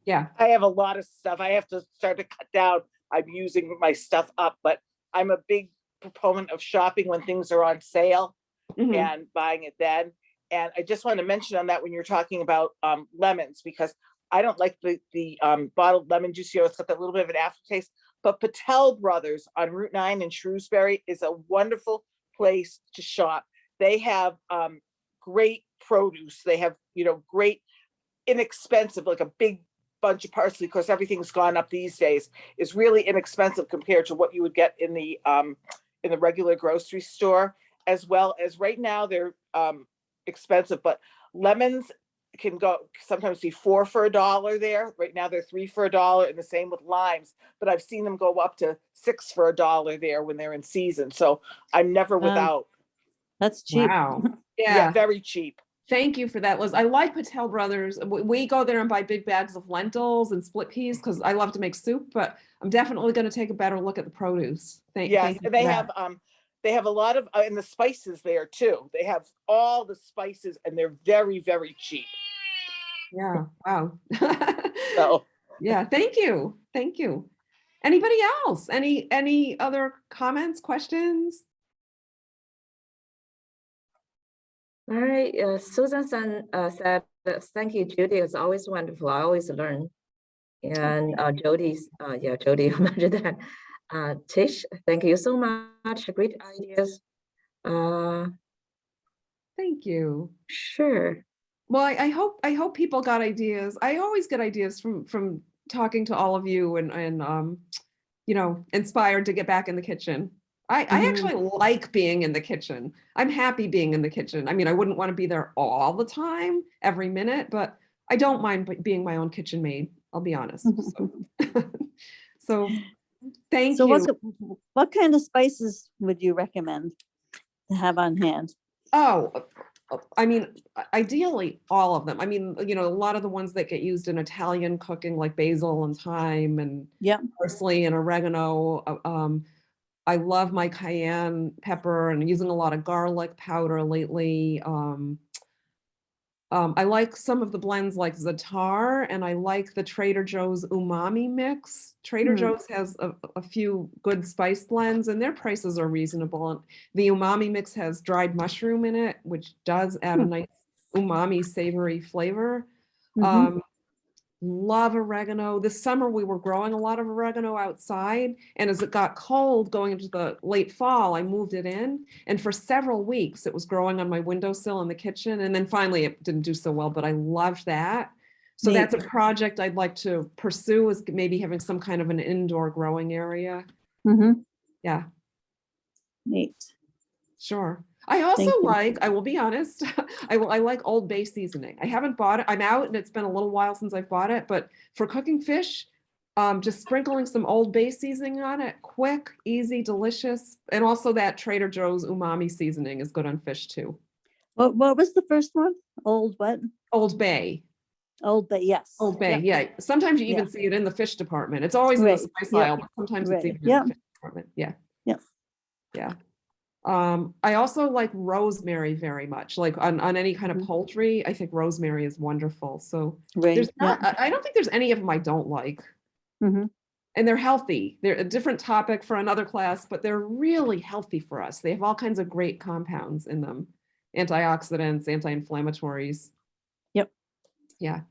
Yeah. I have a lot of stuff. I have to start to cut down. I'm using my stuff up, but I'm a big proponent of shopping when things are on sale and buying it then. And I just want to mention on that when you're talking about lemons, because I don't like the bottled lemon juice. It's got that little bit of an aftertaste. But Patel Brothers on Route 9 in Shrewsbury is a wonderful place to shop. They have great produce. They have, great inexpensive, like a big bunch of parsley, because everything's gone up these days, is really inexpensive compared to what you would get in the regular grocery store. As well as right now they're expensive, but lemons can go sometimes be 4 for $1 there. Right now they're 3 for $1, and the same with limes, but I've seen them go up to 6 for $1 there when they're in season. So I'm never without. That's cheap. Wow. Yeah, very cheap. Thank you for that, Liz. I like Patel Brothers. We go there and buy big bags of lentils and split peas because I love to make soup, but I'm definitely going to take a better look at the produce. Thank you. And they have a lot of, and the spices there too. They have all the spices and they're very, very cheap. Yeah. Wow. So yeah. Thank you. Anybody else? Any other comments, questions? All right, Susan said, thank you, Judy. It's always wonderful. I always learn. And Jody mentioned that. Tish, thank you so much. Great ideas. Thank you. Sure. Well, I hope people got ideas. I always get ideas from talking to all of you and inspired to get back in the kitchen. I Mhm. actually like being in the kitchen. I'm happy being in the kitchen. I mean, I wouldn't want to be there all the time, every minute, but I don't mind being my own kitchen maid. I'll be honest. So thank So you. what kind of spices would you recommend to have on hand? Oh, I mean, ideally all of them. I mean, you know, a lot of the ones that get used in Italian cooking, like basil and thyme and Yep. parsley and oregano. I love my cayenne pepper and using a lot of garlic powder lately. I like some of the blends like Za'atar, and I like the Trader Joe's umami mix. Trader Hmm. Joe's has a few good spice blends, and their prices are reasonable. And the umami mix has dried mushroom in it, which does add a nice umami savory flavor. Mhm. Love oregano. This summer we were growing a lot of oregano outside, and as it got cold going into the late fall, I moved it in, and for several weeks it was growing on my windowsill in the kitchen, and then finally it didn't do so well, but I loved that. So Neat. that's a project I'd like to pursue, is maybe having some kind of an indoor growing area. Mhm. Yeah, Neat. sure. I also Thank you. like, I will be honest, I like Old Bay seasoning. I haven't bought it. I'm out and it's been a little while since I've bought it, but for cooking fish, just sprinkling some Old Bay seasoning on it, quick, easy, delicious. And also that Trader Joe's umami seasoning is good on fish too. What was the first one? Old what? Old Bay. Old, but yes. Old Bay, Yep. yeah. Sometimes you even Yeah. see it in the fish department. It's always in the Right. spice Yep. aisle, but sometimes it's Right. even in Yep. the fish department. Yeah. Yep. Yeah. I also like rosemary very much, like on any kind of Mhm. poultry. I think rosemary is wonderful. So Right. there's Yep. not, I don't think there's any of them I don't like. Mhm. And they're healthy. They're a different topic for another class, but they're really healthy for us. They have all kinds of great compounds in them, antioxidants, anti-inflammatories. Yep. Yeah.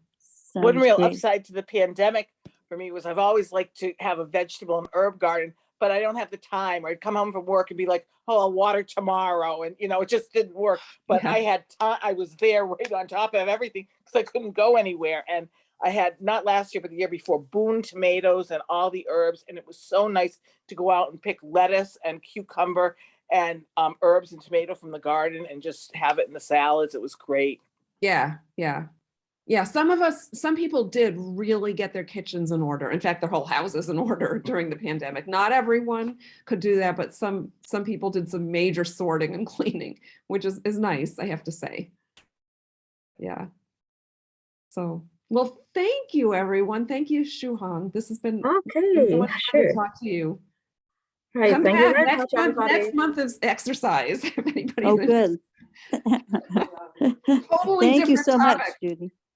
One Sounds real great. upside to the pandemic for me was I've always liked to have a vegetable and herb garden, but I don't have the time. Or I'd come home from work and be like, "Oh, I'll water tomorrow," and it just didn't work. But Yeah. I had time. I was there right on top of everything because I couldn't go anywhere. And I had not last year, but the year before, Boone tomatoes and all the herbs, and it was so nice to go out and pick lettuce and cucumber and herbs and tomato from the garden and just have it in the salads. It was great. Yeah. Yeah. Yeah, some people did really get their kitchens in order. In fact, their whole houses in order during the pandemic. Not everyone could do that, but some people did some major sorting and cleaning, which is nice, I have to say. Yeah. So, well, thank you, everyone. Thank you, Shuhong. This has been so Okay, much fun to sure. talk to you. Right, Come thank you back very next much, month. everybody. Next month is exercise. If anybody's Oh, interested. good. Totally Thank you different so much, topic. Judy.